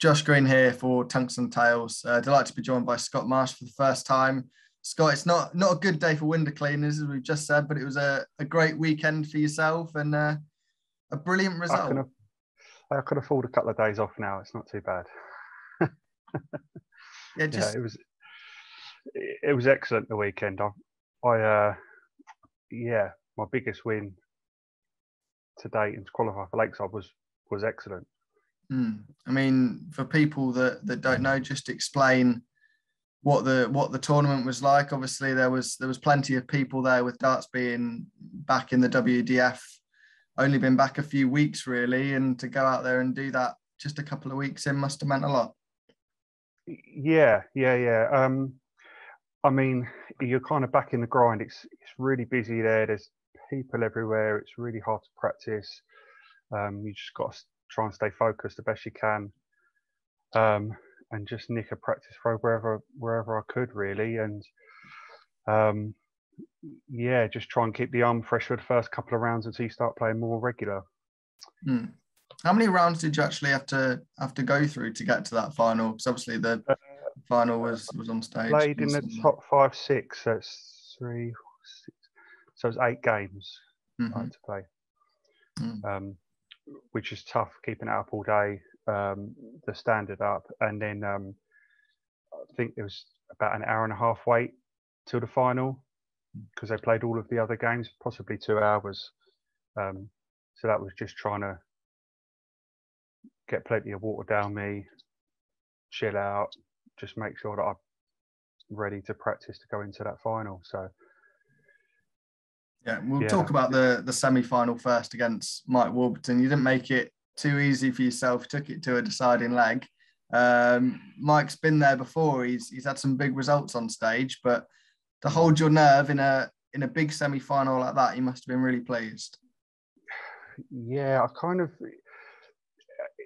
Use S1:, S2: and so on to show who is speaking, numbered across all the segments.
S1: Josh Green here for Tungsten Tales. Delighted to be joined by Scott Marsh for the first time. Scott, it's not a good day for window cleaners, as we've just said, but it was a great weekend for yourself and a brilliant result.
S2: I can afford a couple of days off now. It's not too bad.
S1: Yeah,
S2: it was excellent the weekend. My biggest win to date and to qualify for Lakeside was excellent.
S1: I mean, for people that don't know, just explain what the tournament was like. Obviously, there was plenty of people there with darts being back in the WDF, only been back a few weeks really, and to go out there and do that just a couple of weeks in must have meant a lot.
S2: Yeah. I mean, you're kind of back in the grind. It's really busy there. There's people everywhere. It's really hard to practice. You just got to try and stay focused the best you can, and just nick a practice throw wherever I could really, and just try and keep the arm fresh for the first couple of rounds until you start playing more regular.
S1: How many rounds did you actually have to go through to get to that final? Because obviously the final was on stage.
S2: Played in the top 5, 6. So it's 3, 6. So it's 8 games I had to play. Which is tough, keeping it up all day, the standard up, and then I think it was about an hour and a half wait till the final because they played all of the other games, possibly 2 hours. So that was just trying to get plenty of water down me, chill out, just make sure that I'm ready to practice to go into that final. So.
S1: Yeah, we'll talk about the semi-final first against Mike Warburton. You didn't make it too easy for yourself, took it to a deciding leg. Mike's been there before. He's had some big results on stage, but to hold your nerve in a big semi-final like that, you must have been really pleased.
S2: Yeah,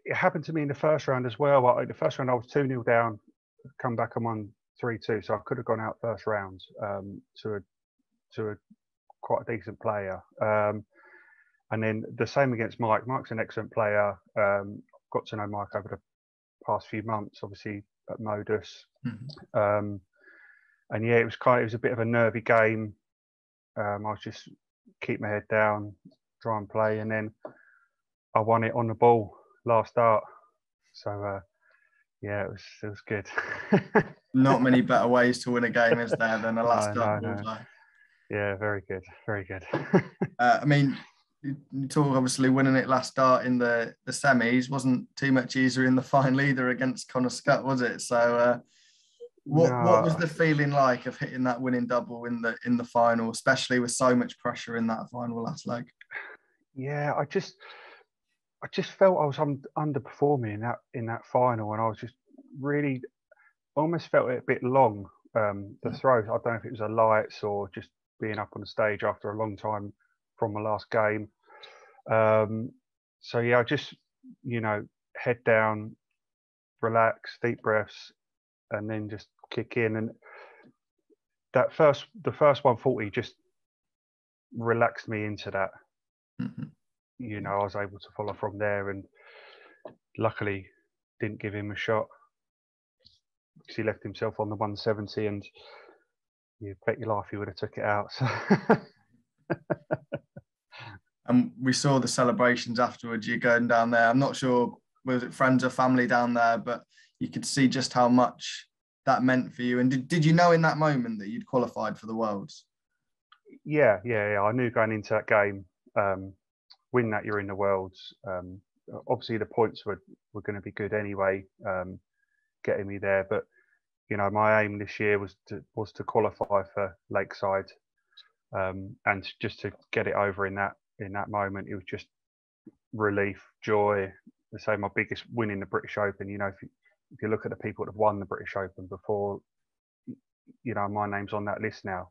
S2: it happened to me in the first round as well. The first round I was 2-0 down, come back and won 3-2, so I could have gone out first round to a quite a decent player, and then the same against Mike. Mike's an excellent player. Got to know Mike over the past few months, obviously at Modus, and it was a bit of a nervy game. I was just keep my head down, try and play, and then I won it on the ball last dart. So it was good.
S1: Not many better ways to win a game, is there, than a last dart ball play?
S2: Yeah, very good, very good.
S1: I mean, you talk obviously winning it last start in the semis wasn't too much easier in the final either against Connor Scott, was it? So, what was the feeling like of hitting that winning double in the final, especially with so much pressure in that final last leg? Yeah,
S2: I just felt I was underperforming in that final, and I was just really almost felt it a bit long. The throw, I don't know if it was the lights or just being up on the stage after a long time from my last game. I just, head down, relax, deep breaths, and then just kick in. And the first 140 just relaxed me into that. I was able to follow from there, and luckily didn't give him a shot because he left himself on the 170, and you bet your life he would have took it out. So.
S1: And we saw the celebrations afterwards. You going down there. I'm not sure was it friends or family down there, but you could see just how much that meant for you. And did you know in that moment that you'd qualified for the Worlds?
S2: Yeah. I knew going into that game, win that you're in the Worlds. Obviously the points were going to be good anyway, getting me there. But my aim this year was to qualify for Lakeside, and just to get it over in that moment. It was just relief, joy. To say my biggest win in the British Open. If you look at the people that have won the British Open before, my name's on that list now.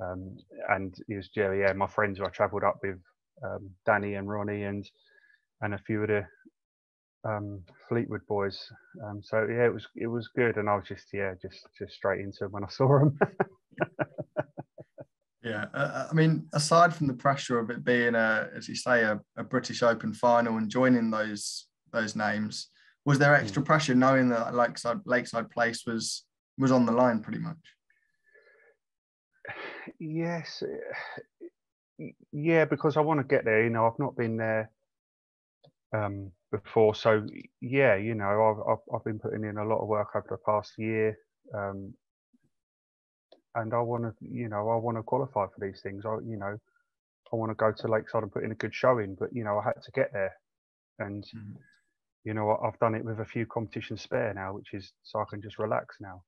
S2: And it was my friends who I travelled up with, Danny and Ronnie and a few of the Fleetwood boys. It was good, and I was just straight into them when I saw them.
S1: Yeah, I mean, aside from the pressure of it being as you say, a British Open final and joining those names, Was there extra pressure knowing that Lakeside Place was on the line pretty much?
S2: Yes, yeah, because I want to get there. You know, I've not been there before, so yeah, you know, I've been putting in a lot of work over the past year, and I want to, you know, I want to qualify for these things. I want to go to Lakeside and put in a good showing, but you know, I had to get there, and you know, I've done it with a few competitions spare now, which is so I can just relax now.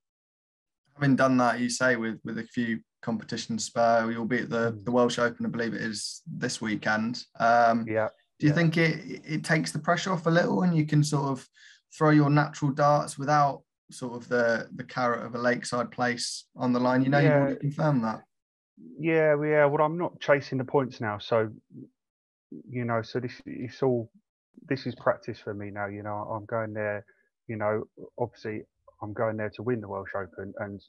S1: Having done that, you say with a few competitions spare, you'll be at the Welsh Open, I believe it is this weekend.
S2: Yeah.
S1: Do you think it takes the pressure off a little, and you can sort of throw your natural darts without sort of the carrot of a Lakeside Place on the line? You know, you've already confirmed that.
S2: Yeah. Well, I'm not chasing the points now, so you know, so this is practice for me now. You know, I'm going there. You know, obviously, I'm going there to win the Welsh Open, and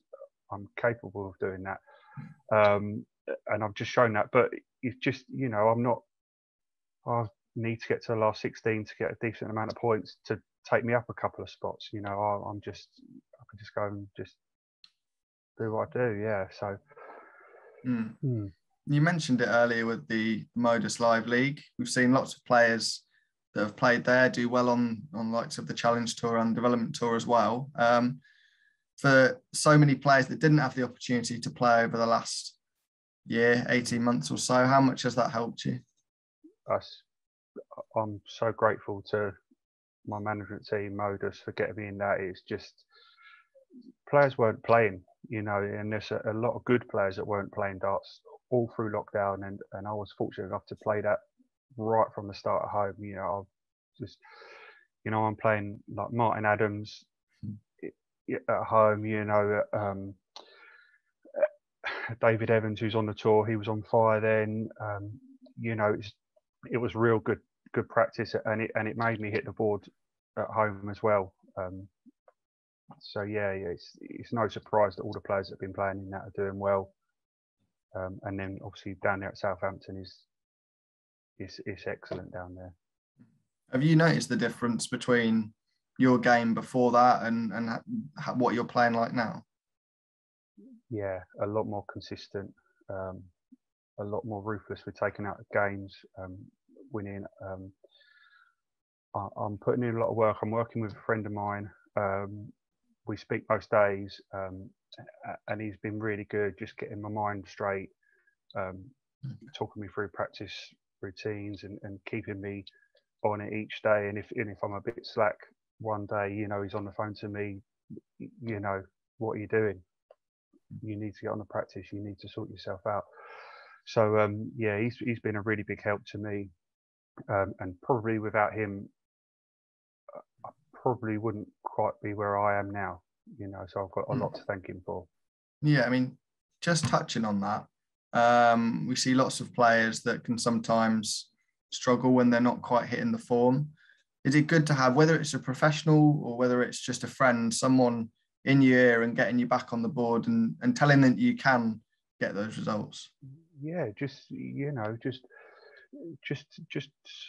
S2: I'm capable of doing that. And I've just shown that. But it's just, you know, I need to get to the last 16 to get a decent amount of points to take me up a couple of spots. You know, I can just go and just do what I do. Yeah. So.
S1: You mentioned it earlier with the Modus Live League. We've seen lots of players that have played there do well on likes of the Challenge Tour and Development Tour as well. For so many players that didn't have the opportunity to play over the last year, 18 months or so, how much has that helped you?
S2: I'm so grateful to my management team, Modus, for getting me in that. It's just players weren't playing, you know, and there's a lot of good players that weren't playing darts all through lockdown, and I was fortunate enough to play that right from the start at home. You know, I've just, you know, I'm playing like Martin Adams at home, you know, David Evans, who's on the tour, he was on fire then. You know, it was real good practice, and it made me hit the board at home as well. So yeah, it's no surprise that all the players that have been playing in that are doing well. And then obviously down there at Southampton is excellent down there.
S1: Have you noticed the difference between your game before that and what you're playing like now?
S2: Yeah, a lot more consistent, a lot more ruthless with taking out games, winning. I'm putting in a lot of work. I'm working with a friend of mine. We speak most days, and he's been really good, just getting my mind straight, talking me through practice routines and keeping me on it each day. And if I'm a bit slack one day, you know, he's on the phone to me, you know, what are you doing? You need to get on the practice. You need to sort yourself out. So yeah, he's been a really big help to me, and probably without him, I probably wouldn't quite be where I am now. You know, so I've got a lot to thank him for.
S1: Yeah, I mean, just touching on that, we see lots of players that can sometimes struggle when they're not quite hitting the form. Is it good to have, whether it's a professional or whether it's just a friend, someone in your ear and getting you back on the board and telling that you can get those results?
S2: Yeah, just, you know, just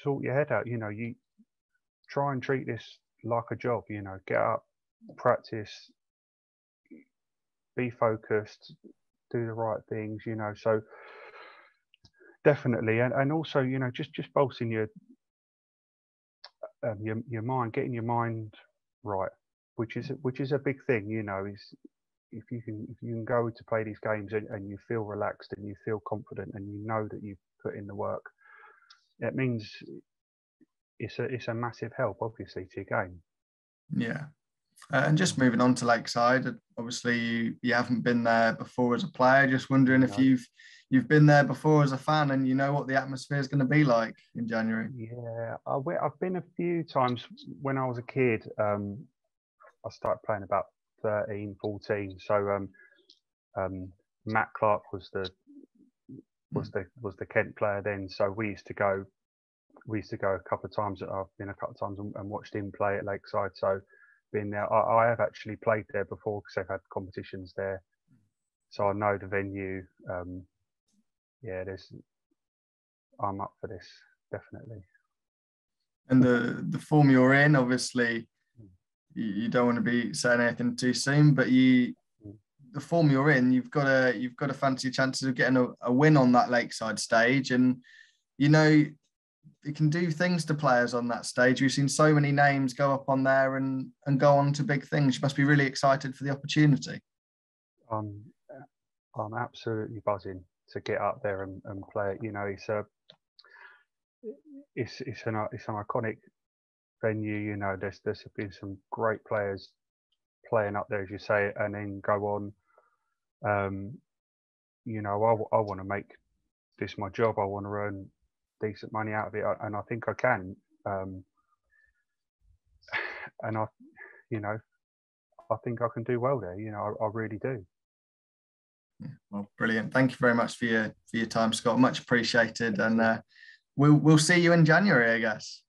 S2: sort your head out. You know, you try and treat this like a job. You know, get up, practice, be focused, do the right things. You know, so definitely, and also, you know, just bolstering your mind, getting your mind right, which is a big thing. You know, is if you can go to play these games and you feel relaxed and you feel confident and you know that you've put in the work, it means it's a massive help, obviously, to your game.
S1: Yeah. And just moving on to Lakeside, obviously you haven't been there before as a player. Just wondering if you've been there before as a fan and you know what the atmosphere is going to be like in January.
S2: Yeah, I've been a few times when I was a kid. I started playing about 13, 14. So Matt Clark was the Kent player then. So we used to go a couple of times. I've been a couple of times and watched him play at Lakeside. So been there. I have actually played there before because they've had competitions there. So I know the venue. Yeah, I'm up for this, definitely.
S1: And the form you're in, obviously, you don't want to be saying anything too soon, but the form you're in, you've got to fancy chances of getting a win on that Lakeside stage, and you know it can do things to players on that stage. We've seen so many names go up on there and go on to big things. You must be really excited for the opportunity.
S2: I'm absolutely buzzing to get up there and play it. You know, it's an iconic venue. You know, there's been some great players playing up there, as you say, and then go on. You know, I want to make this my job. I want to earn decent money out of it, and I think I can. And I think I can do well there. You know, I really do.
S1: Yeah, well, brilliant. Thank you very much for your time, Scott. Much appreciated. And we'll see you in January, I guess.